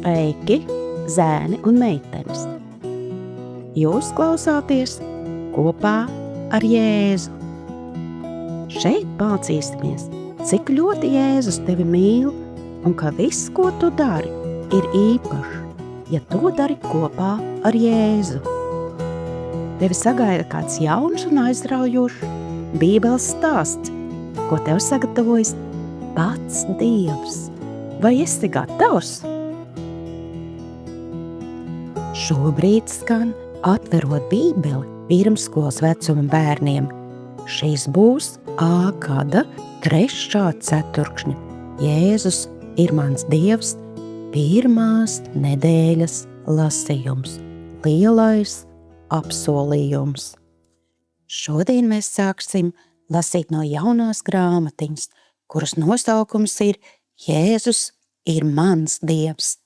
Sveiki, zēni un meitenes! Jūs klausāties kopā ar Jēzu. Šeit mācīsimies, cik ļoti Jēzus tevi mīl un ka viss, ko tu dari, ir īpašs, ja to dari kopā ar Jēzu. Tevi sagaida kāds jauns un aizraujošs Bībeles stāsts, ko tev sagatavojis pats Dievs. Vai esi gatavs? Šobrīd skan Atverot Bībeli pirmsskolas vecuma bērniem. Šīs būs A gada 3. ceturkšņa. Jēzus ir mans Dievs, pirmās nedēļas lasījums. Lielais apsolījums. Šodien mēs sāksim lasīt no jaunās grāmatiņas, kuras nosaukums ir Jēzus ir mans Dievs.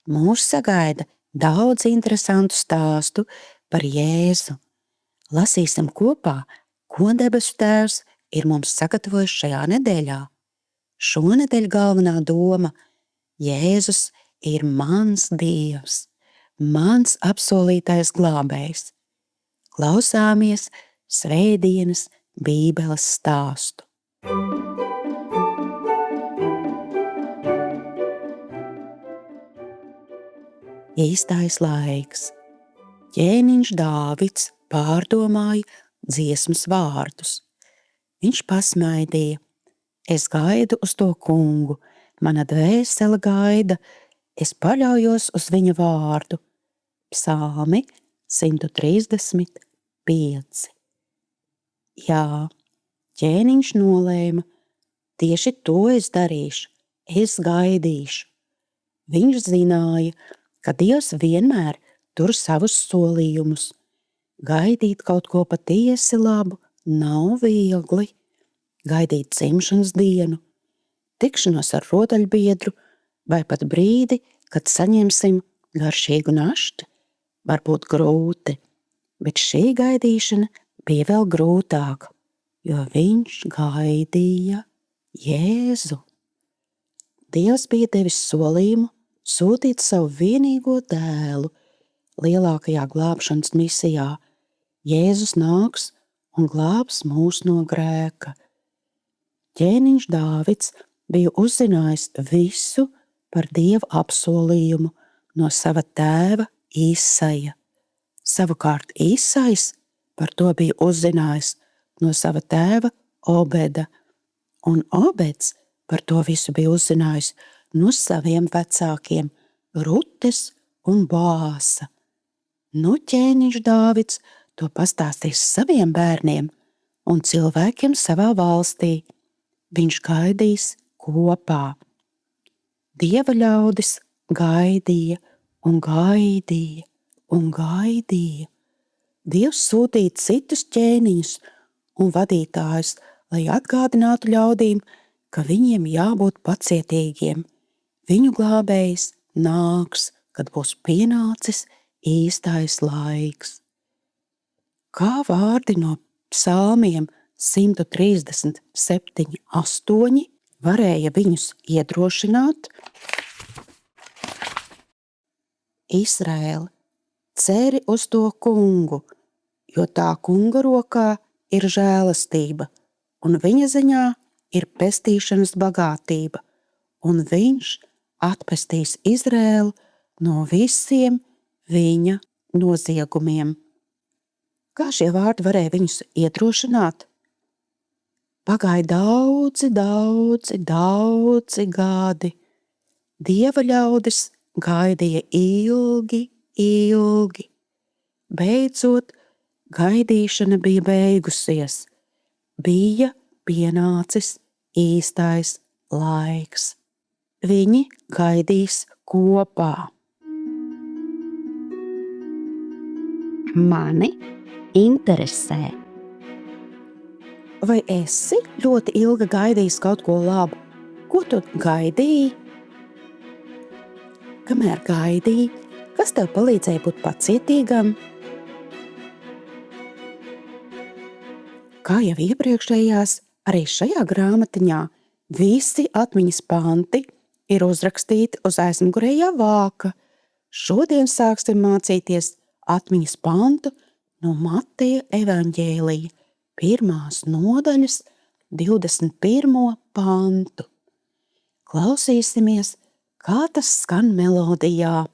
Mūs sagaida daudz interesantu stāstu par Jēzu. Lasīsim kopā, ko debesu Tēvs ir mums sagatavojis šajā nedēļā. Šonedēļ galvenā doma – Jēzus ir mans Dievs, mans apsolītais glābējs. Klausāmies svētdienas Bībeles stāstu. Īstais laiks. Ķēniņš Dāvids pārdomāja dziesmas vārdus. Viņš pasmaidīja: es gaidu uz to kungu, mana dvēsele gaida, es paļaujos uz viņa vārdu. Psalmi 135. Jā, ķēniņš nolēma, tieši to es darīšu, es gaidīšu. Viņš zināja, ka Dievs vienmēr tur savus solījumus. Gaidīt kaut ko patiesi labu nav viegli. Gaidīt dzimšanas dienu, tikšanos ar rotaļbiedru vai pat brīdi, kad saņemsim garšīgu našti, var būt grūti, bet šī gaidīšana bija vēl grūtāka, jo viņš gaidīja Jēzu. Dievs bija devis solījumu sūtīt savu vienīgo dēlu lielākajā glābšanas misijā. Jēzus nāks un glābs mūs no grēka. Ķēniņš Dāvids bija uzzinājis visu par Dieva apsolījumu no sava tēva Īsaja. Savukārt Īsajs par to bija uzzinājis no sava tēva Obeda, un Obeds par to visu bija uzzinājis no saviem vecākiem Rutes un Boāsa. Nu ķēniņš Dāvids to pastāstīs saviem bērniem un cilvēkiem savā valstī. Viņš gaidīs kopā. Dieva ļaudis gaidīja un gaidīja un gaidīja. Dievs sūtīja citus ķēniņus un vadītājus, lai atgādinātu ļaudīm, ka viņiem jābūt pacietīgiem. Viņu glābējs nāks, kad būs pienācis īstais laiks. Kā vārdi no psalmiem 137, 8 varēja viņus iedrošināt? Izraēl, ceri uz to kungu, jo tā kunga rokā ir žēlastība, un viņa ziņā ir pestīšanas bagātība, un viņš atpestīs Izraēlu no visiem viņa noziegumiem. Kā šie vārdi varēja viņus iedrošināt? Pagāja daudzi gadi. Dieva ļaudis gaidīja ilgi. Beidzot, gaidīšana bija beigusies. Bija pienācis īstais laiks. Viņi gaidīs kopā. Mani interesē. Vai esi ļoti ilgi gaidījis kaut ko labu? Ko tu gaidīji? Kamēr gaidīji, kas tev palīdzēja būt pacietīgam? Kā jau iepriekšējās, arī šajā grāmatiņā visi atmiņas panti ir uzrakstīti uz aizmugurējā vāka. Šodien sāksim mācīties atmiņas pantu no Mateja evaņģēlija 1. nodaļas 21. pantu. Klausīsimies, kā tas skan melodijā.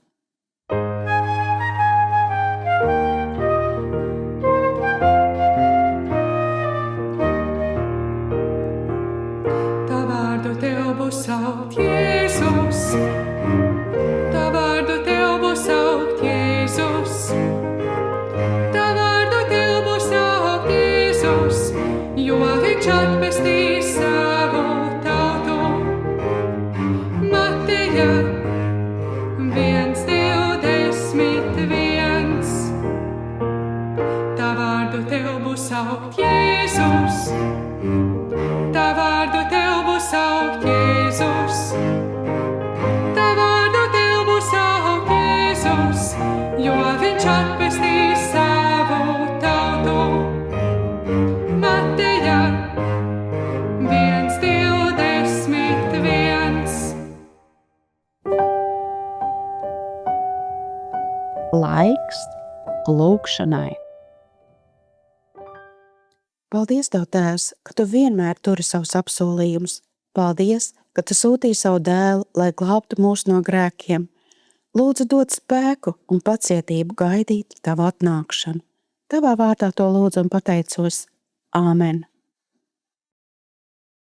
Tā vārdu tev būs saukt Jēzus, tā vārdu tev būs saukt Jēzus, tā vārdu tev būs saukt Jēzus, jo viņš atpestīs savu tautu. Mateja 1:21. Tā vārdu tev būs saukt Jēzus, tā vārdu tev būs saukt Jēzus, tā vārdu tev būs saukt Jēzus, jo viņš atpestīs savu tautu. Mateja 1:21. Laiks lūgšanai. Paldies, Tev, Tēvs, ka Tu vienmēr turi savus apsolījumus. Paldies, ka Tu sūtīji savu dēlu, lai glābtu mūs no grēkiem. Lūdzu, dod spēku un pacietību gaidīt Tavu atnākšanu. Tavā vārdā to lūdzu un pateicos. Āmen!